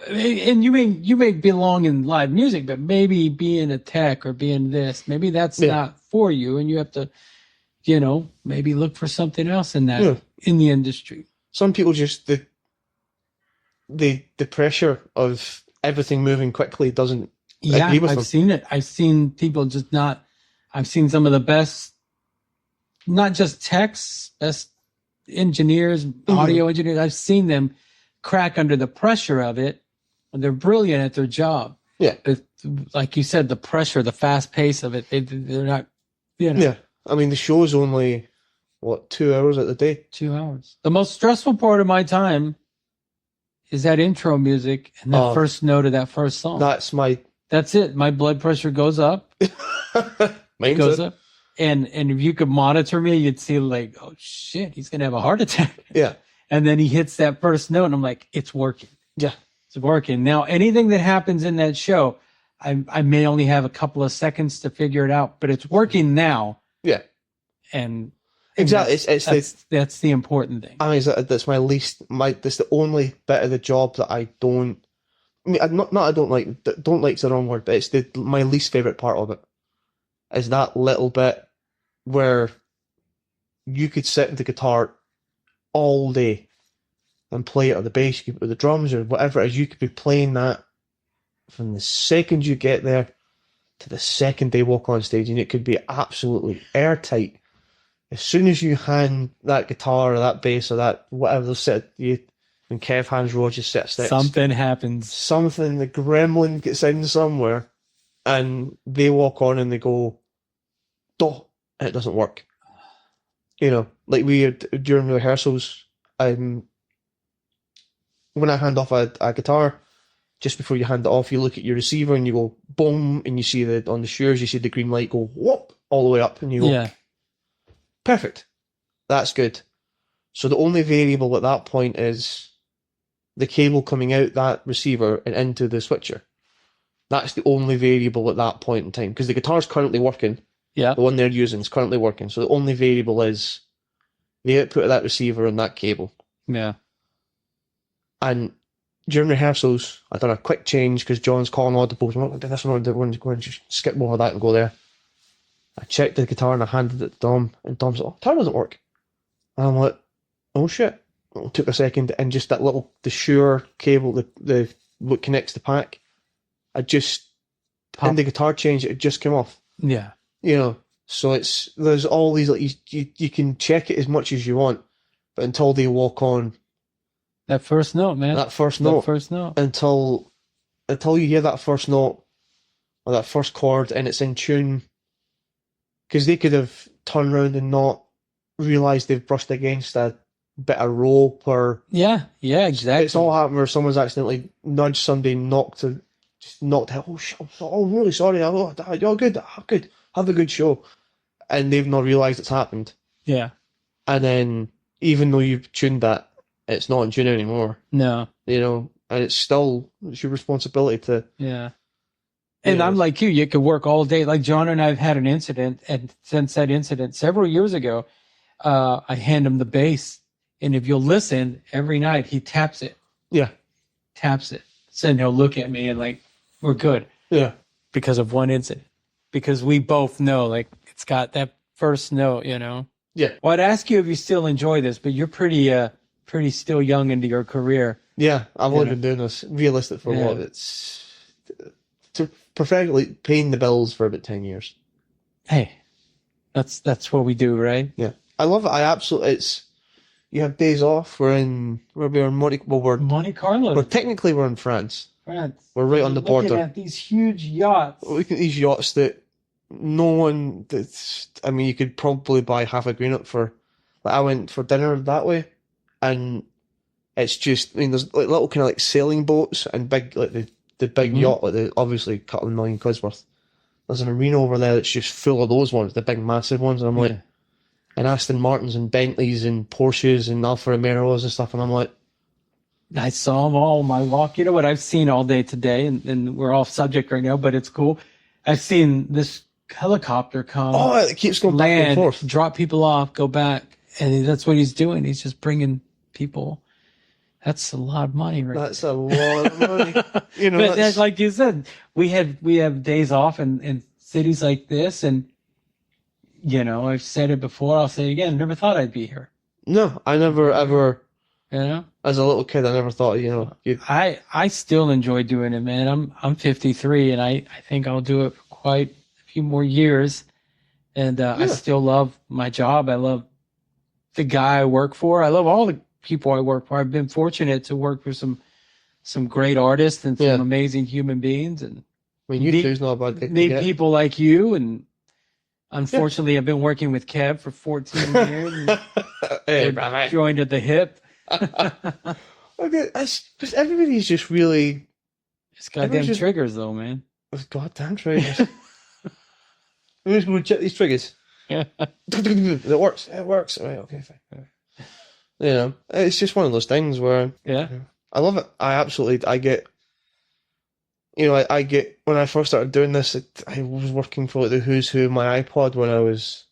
And you may belong in live music, but maybe being a tech or being this, maybe that's not for you, and you have to, you know, maybe look for something else in that in the industry. Some people just the pressure of everything moving quickly doesn't agree with them. I've seen it. I've seen people just not. I've seen some of the best, not just techs, best engineers, audio engineers. I've seen them crack under the pressure of it. And they're brilliant at their job. Yeah. But like you said, the pressure, the fast pace of it, they're not, you know. Yeah. I mean, the show's only, 2 hours at the day? 2 hours. The most stressful part of my time is that intro music and the first note of that first song. That's That's it. My blood pressure goes up. Mine Goes up. And if you could monitor me, you'd see like, oh shit, he's gonna have a heart attack. Yeah. And then he hits that first note, and I'm like, it's working. Yeah. It's working. Now, anything that happens in that show, I may only have a couple of seconds to figure it out, but it's working now. Yeah. And exactly. That's the important thing. I mean, that's that's the only bit of the job that I don't. I mean, not I don't like. Don't like's the wrong word, but it's my least favorite part of it. Is that little bit where you could sit with the guitar all day and play it, or the bass, you could put the drums, or whatever it is. You could be playing that from the second you get there to the second they walk on stage, and it could be absolutely airtight. As soon as you hand that guitar or that bass or that whatever they'll sit, when Kev hands Roger's set of sticks, something happens. Something, the gremlin gets in somewhere, and they walk on and they go, "Duh," and it doesn't work. You know, like we had during rehearsals, when I hand off a guitar, just before you hand it off, you look at your receiver and you go, boom, and you see on the shears, you see the green light go, whoop, all the way up, and you go, yeah. Perfect. That's good. So the only variable at that point is the cable coming out that receiver and into the switcher. That's the only variable at that point in time, because the guitar's currently working. Yeah. The one they're using is currently working. So the only variable is the output of that receiver and that cable. Yeah. And during rehearsals, I done a quick change because John's calling audibles. I'm like, this one, we're going to just skip over that and go there. I checked the guitar and I handed it to Dom, and Dom's like, "Oh, guitar doesn't work." And I'm like, "Oh shit!" It took a second, and just that the Shure cable, the what connects the pack, I just in the guitar change, it just came off. Yeah. You know, so there's all these, like, you can check it as much as you want, but until they walk on that first note, man. That first note. Until you hear that first note or that first chord and it's in tune, because they could have turned around and not realised they've brushed against a bit of rope, or yeah, exactly. It's all happened where someone's accidentally nudged somebody, knocked out. Oh shit! Oh, I'm really sorry. Oh, you're good. Good. Have a good show. And they've not realised it's happened. Yeah. And then, even though you've tuned that, it's not in tune anymore. No. You know, and it's your responsibility to. Yeah. And I'm like you could work all day. Like John and I have had an incident, and since that incident several years ago, I hand him the bass, and if you'll listen, every night he taps it. Yeah. Taps it. So then he'll look at me and like, we're good. Yeah. Because of one incident. Because we both know, like, it's got that first note, you know? Yeah. Well, I'd ask you if you still enjoy this, but you're pretty still young into your career. Yeah, I've only been doing this realistic for what? It's to perfectly paying the bills for about 10 years. Hey, that's what we do, right? Yeah. I love it. You have days off. We're in Monte Carlo. We're in France. France. We're right on the border. Looking at these huge yachts. Look at these yachts that no one. You could probably buy half a Greenock for. Like, I went for dinner that way, and it's just. There's like little kind of like sailing boats and big, like the big yacht, like obviously a couple of million quid's worth. There's an arena over there that's just full of those ones, the big massive ones, and I'm like, and Aston Martins and Bentleys and Porsches and Alfa Romeos and stuff, and I'm like, I saw them all in my walk. You know what I've seen all day today, and we're off subject right now, but it's cool. I've seen this helicopter come. Oh, it keeps going back and forth. Drop people off, go back, and that's what he's doing. He's just bringing people. That's a lot of money, right? That's a lot of money. But like you said, we have days off in cities like this, and I've said it before. I'll say it again. Never thought I'd be here. No, I never ever. As a little kid, I never thought. I still enjoy doing it, man. I'm 53, and I think I'll do it for quite a few more years. And I still love my job. I love the guy I work for. I love all the people I work for. I've been fortunate to work for some great artists and some amazing human beings. And YouTube's not a bad thing. Meet people like you. And unfortunately, I've been working with Kev for 14 years. And hey, brother. Joined at the hip. Okay, because everybody's just really. It's goddamn triggers, though, man. goddamn triggers. Who's going to check these triggers? Yeah. It works. It works. Right, okay, fine. You know, it's just one of those things where I love it. I get, you know, I get, when I first started doing this, I was working for like the who's who of my iPod when I was.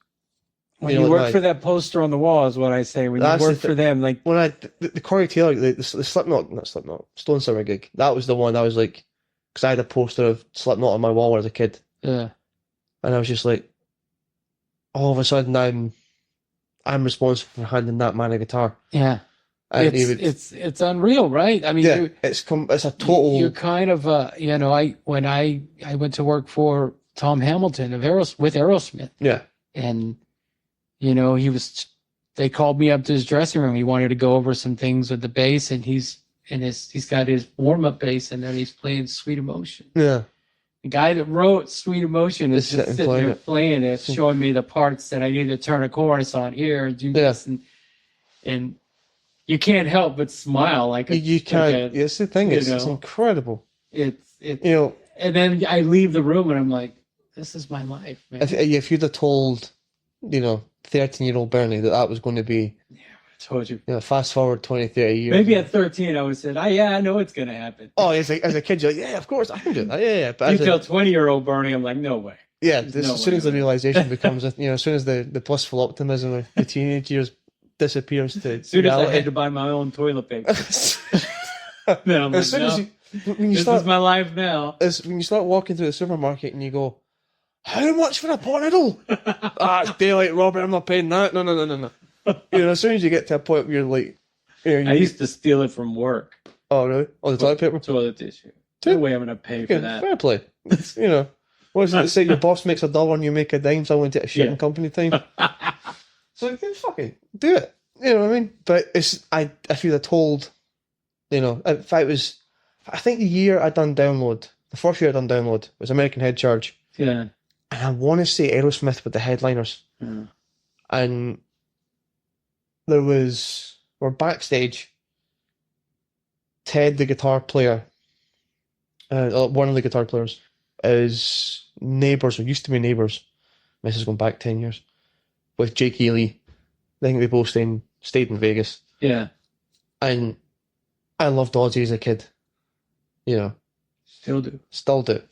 When you work for that poster on the wall is what I say. When you work for them, like when the Corey Taylor, the Slipknot, not Slipknot, Stone Sour gig. That was the one I was like, because I had a poster of Slipknot on my wall as a kid. Yeah. And I was just like, all of a sudden I'm responsible for handing that man a guitar. Yeah. And it's unreal, right? I mean, yeah, it's a total. You're kind of you know, when I went to work for Tom Hamilton with Aerosmith. Yeah. And you know, they called me up to his dressing room. He wanted to go over some things with the bass, and he's got his warm-up bass, and then he's playing Sweet Emotion. Yeah. The guy that wrote Sweet Emotion is just sitting there playing it, showing me the parts that I need to turn a chorus on here and do this, and you can't help but smile. Like you can't. It's the thing. It's incredible. It's you know. And then I leave the room, and I'm like, this is my life, man. If you'd have told, you know, 13-year-old Bernie that was going to be, yeah, I told you. You know, fast forward 20, 30 years. Maybe at 13 I would have said, I know it's going to happen. Oh, as a kid, you're like, yeah, of course, I can do that. Yeah. But you tell 20-year-old Bernie, I'm like, no way. Yeah, as soon as the realization becomes, you know, as soon as the blissful optimism of the teenage years disappears to as soon as I had to buy my own toilet paper. Then I'm like, this is my life now. When you start walking through the supermarket and you go, how much for a pot noodle? It's daylight, Robert. I'm not paying that. No. You know, as soon as you get to a point where you're like, you know, I used to steal it from work. Oh really? Oh, the toilet paper, toilet tissue. No way I'm gonna pay for that. Fair play. You know, what does it say? Your boss makes $1 and you make a dime. So I went to a shitting company time. So fucking do it. You know what I mean? But I feel told. You know, if I think the year I done Download, the first year I done Download was American Head Charge. Yeah. And I want to say Aerosmith with the headliners. Yeah. And we're backstage. Ted, the guitar player, one of the guitar players, is neighbours, or used to be neighbours. This is going back 10 years. With Jake Ely. I think they both stayed in Vegas. Yeah. And I loved Ozzy as a kid. You know. Still do.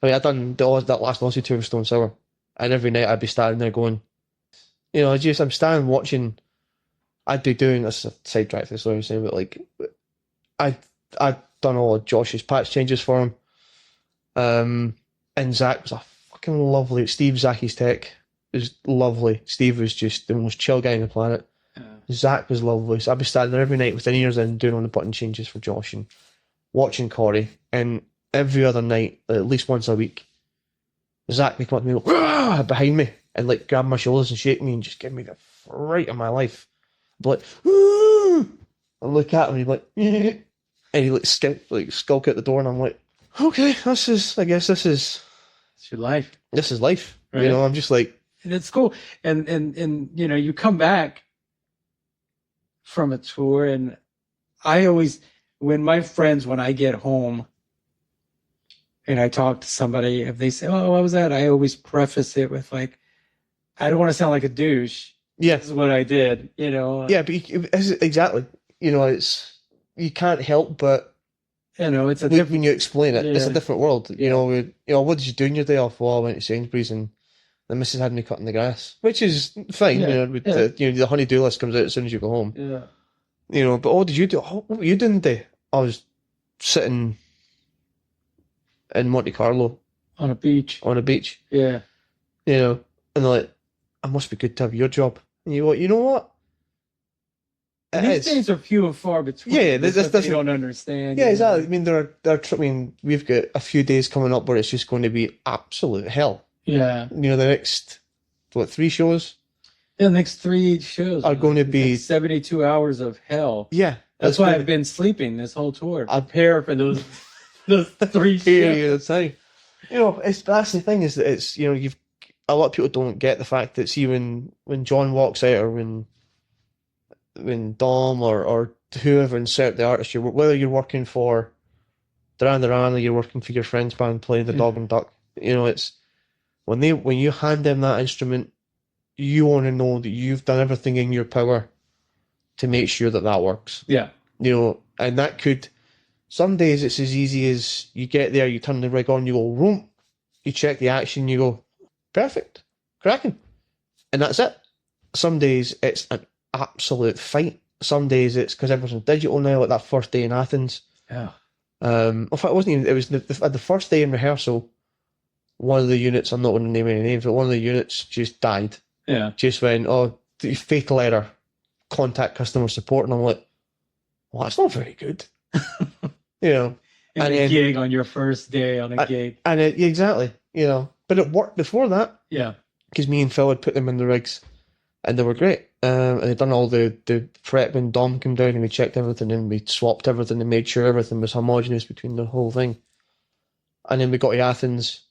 I mean, I'd done that last Ozzy tour with Stone Sour, and every night I'd be standing there going, you know, I'm standing watching. I'd be doing this sidetrack. That's what I'm saying, but like, I'd done all of Josh's patch changes for him, and Zach was a fucking lovely. Steve Zacky's tech was lovely. Steve was just the most chill guy on the planet. Yeah. Zach was lovely. So I'd be standing there every night with the ears in, doing all the button changes for Josh and watching Corey, and every other night, at least once a week, Zach would come up to me like, behind me and like grab my shoulders and shake me and just give me the fright of my life. I'd be like, I look at him and he'd be like, and he'd like skulk out the door, and I'm like, okay, I guess this is it's your life. This is life. Right? You know, I'm just like, and it's cool. And you know, you come back from a tour, and I always, when I get home and I talk to somebody, if they say, oh, what was that? I always preface it with like, I don't want to sound like a douche. Yeah. This is what I did, you know. Yeah, but exactly. You know, you can't help but, you know, it's when you explain it, it's a different world. You know, what did you do in your day off? Well, I went to Sainsbury's and the missus had me cutting the grass, which is fine. Yeah. You know, the honey-do list comes out as soon as you go home. Yeah. You know, but what did you do? What were you doing today? I was sitting in Monte Carlo on a beach. Yeah. You know, and they're like, it must be good to have your job. And you know what? These things are few and far between. Yeah, this you don't understand. Yeah, exactly. I mean, we've got a few days coming up where it's just going to be absolute hell. Yeah. You know, the next 3 shows? Yeah, the next 3 shows are going to be like 72 hours of hell. Yeah. That's why I've been sleeping this whole tour. I prepare for those 3 shows. You know, that's the thing, is that it's, you know, a lot of people don't get the fact that, see, when John walks out, or when Dom or whoever insert the artist, whether you're working for Duran Duran, you're working for your friend's band playing the dog and duck. You know, it's when you hand them that instrument, you want to know that you've done everything in your power to make sure that that works. Yeah. You know, and that could, some days it's as easy as you get there, you turn the rig on, you go, room, you check the action, you go, perfect, cracking. And that's it. Some days it's an absolute fight. Some days it's because everything's digital now, like that first day in Athens. Yeah. In fact, it wasn't even, it was the first day in rehearsal, one of the units, I'm not going to name any names, but one of the units just died. Yeah. Just went, oh, fatal error, contact customer support. And I'm like, well, that's not very good. You know. And a gig on your first day on a gig. And exactly, you know. But it worked before that. Yeah. Because me and Phil had put them in the rigs and they were great. And they'd done all the prep when Dom came down and we checked everything and we swapped everything and made sure everything was homogenous between the whole thing. And then we got to Athens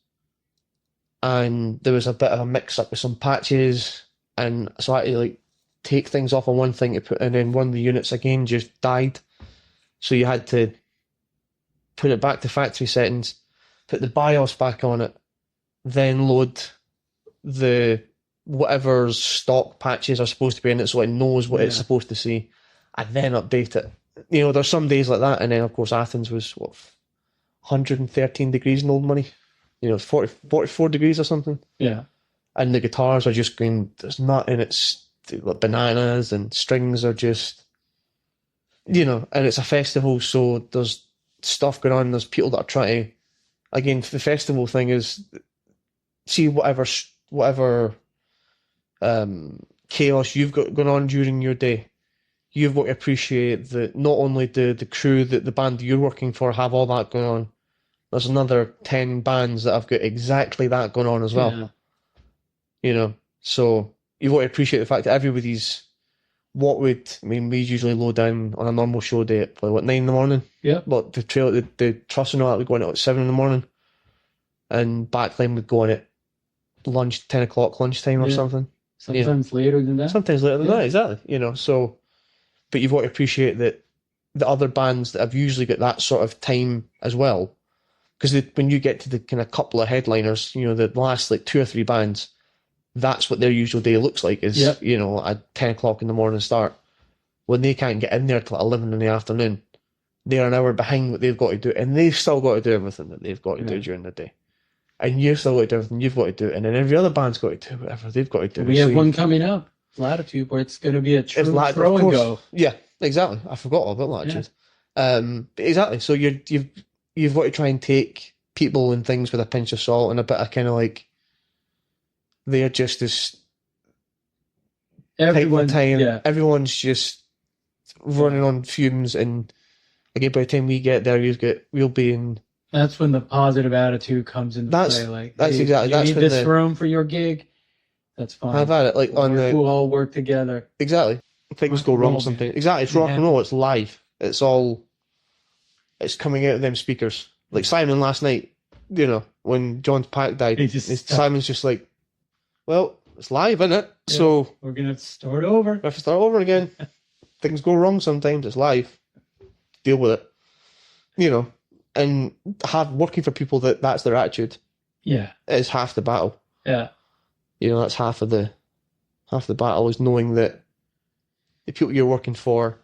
and there was a bit of a mix up with some patches, and so I had to like take things off on one thing to put, and then one of the units again just died. So you had to put it back to factory settings, put the BIOS back on it, then load the whatever stock patches are supposed to be in it so it knows what it's supposed to see, and then update it. You know, there's some days like that, and then of course Athens was 113 degrees in old money. You know, 44 degrees or something. Yeah. And the guitars are just going, there's nothing, it's like bananas and strings are just, you know, and it's a festival, so there's stuff going on, there's people that are trying to, again, the festival thing is, see whatever chaos you've got going on during your day, you've got to appreciate that not only the crew, that the band you're working for have all that going on, there's another 10 bands that have got exactly that going on as well. Yeah. You know, so you've got to appreciate the fact that everybody's, we usually load down on a normal show day at 9 in the morning. Yeah. But the truss and all that would go on at 7 in the morning. And backline would go on at 10 o'clock lunchtime or something. Sometimes later than that. Sometimes later than that, exactly. You know, so, but you've got to appreciate that the other bands that have usually got that sort of time as well, because when you get to the kind of couple of headliners, you know, the last like 2 or 3 bands, that's what their usual day looks like, is, you know, at 10 o'clock in the morning start. When they can't get in there till 11 in the afternoon, they're an hour behind what they've got to do, and they've still got to do everything that they've got to do during the day. And you've still got to do everything you've got to do, and then every other band's got to do whatever they've got to do. We have one coming up, Latitude, where it's going to be a true throw and go. Yeah, exactly. I forgot all about Latitude. Exactly. So you've got to try and take people and things with a pinch of salt and a bit of kind of like, they're just as everyone's just running on fumes, and again by the time we get there we'll be in. That's when the positive attitude comes into play. Like, that's exactly. You need this room for your gig. That's fine. I've had it like we'll all work together. Exactly. Things go wrong sometimes. Exactly. It's rock and roll. It's live. It's coming out of them speakers. Like Simon last night. You know, when John's Pack died, Simon's just like, well, it's live, isn't it? Yeah, so we're gonna have to start over. We have to start over again. Things go wrong sometimes. It's live. Deal with it. You know, and working for people that's their attitude. Yeah, is half the battle. Yeah, you know, that's half the battle, is knowing that the people you're working for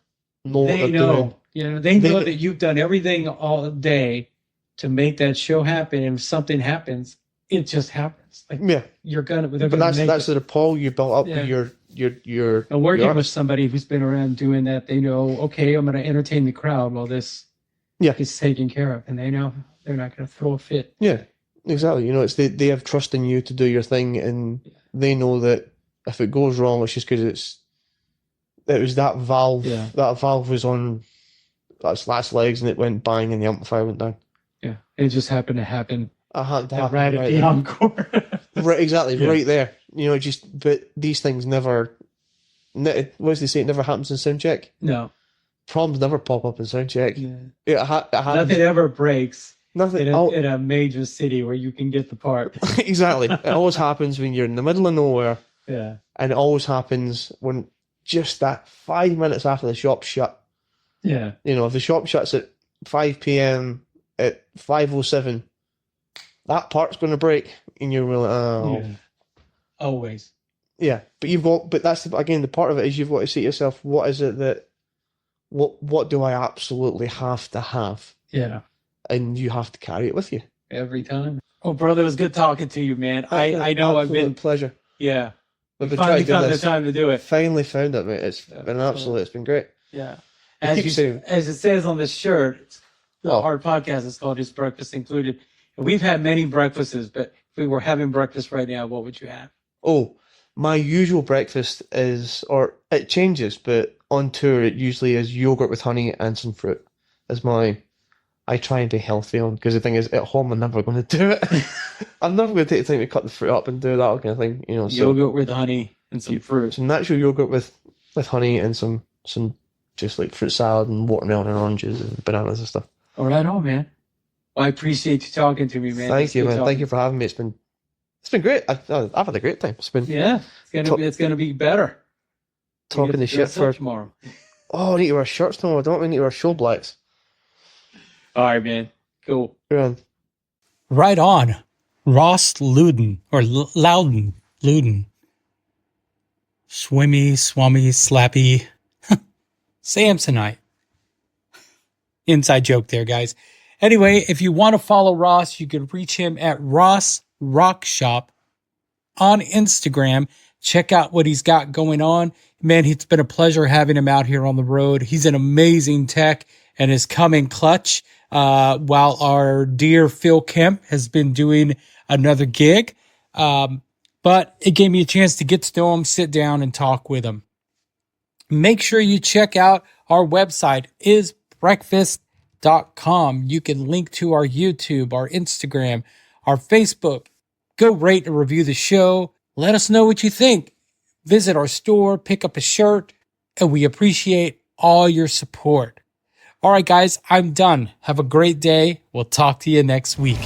know what they're doing. You know, they know that you've done everything all day to make that show happen, and if something happens, it just happens. Like, you're gonna. But that's the rapport you built up with your. And working with somebody who's been around doing that, they know. Okay, I'm going to entertain the crowd while this is taken care of, and they know they're not going to throw a fit. Yeah, exactly. You know, it's they have trust in you to do your thing, and they know that if it goes wrong, it's just because it was that valve. Yeah. That valve was on its last legs, and it went bang, and the amplifier went down. Yeah, it just happened to happen. Right at the encore. Right, exactly, right there. You know, but these things never. What does they say? It never happens in soundcheck. No, problems never pop up in soundcheck. Yeah, nothing ever breaks. Nothing in a major city where you can get the part. Exactly, it always happens when you're in the middle of nowhere. Yeah, and it always happens when just that 5 minutes after the shop's shut. Yeah, you know, if the shop shuts at 5 p.m. at 5:07, that part's going to break, and you're like, oh. Yeah. Always. Yeah, but that's, again, the part of it is you've got to say to yourself, what is it that, what do I absolutely have to have? Yeah. And you have to carry it with you. Every time. Oh, brother, it was good talking to you, man. I know I've been... pleasure. Yeah. We've been finally trying to do found the this. time to do it. Finally found it, mate. It's been an absolute, it's been great. Yeah. As it says on this shirt, the Hard Podcast is called Is Breakfast Included? And we've had many breakfasts, but if we were having breakfast right now, what would you have? Oh, my usual breakfast is, or it changes, but on tour it usually is yogurt with honey and some fruit. I try and be healthy on, because the thing is, at home I'm never going to do it. I'm never going to take the time to cut the fruit up and do that kind of thing. So, yogurt with honey and some fruit. Some natural yogurt with honey and some just like fruit salad and watermelon and oranges and bananas and stuff. All right, man. Well, I appreciate you talking to me, man. Thank you, man. Thank you for having me. It's been great. I've had a great time. It's been it's gonna be better. Talking the shit for tomorrow. Oh, I need to wear shirts tomorrow. I don't need to wear show blacks. All right, man. Cool. Right on. Ross Louden, or Louden. Swimmy, swummy, slappy. Samsonite. Inside joke there, guys. Anyway, if you want to follow Ross, you can reach him at Ross Rock Shop on Instagram. Check out what he's got going on. Man, it's been a pleasure having him out here on the road. He's an amazing tech and is coming clutch. While our dear Phil Kemp has been doing another gig. But it gave me a chance to get to know him, sit down and talk with him. Make sure you check out our website, isbreakfast.com. You can link to our YouTube, our Instagram, our Facebook. Go rate and review the show. Let us know what you think. Visit our store, pick up a shirt, and we appreciate all your support. All right, guys, I'm done. Have a great day. We'll talk to you next week.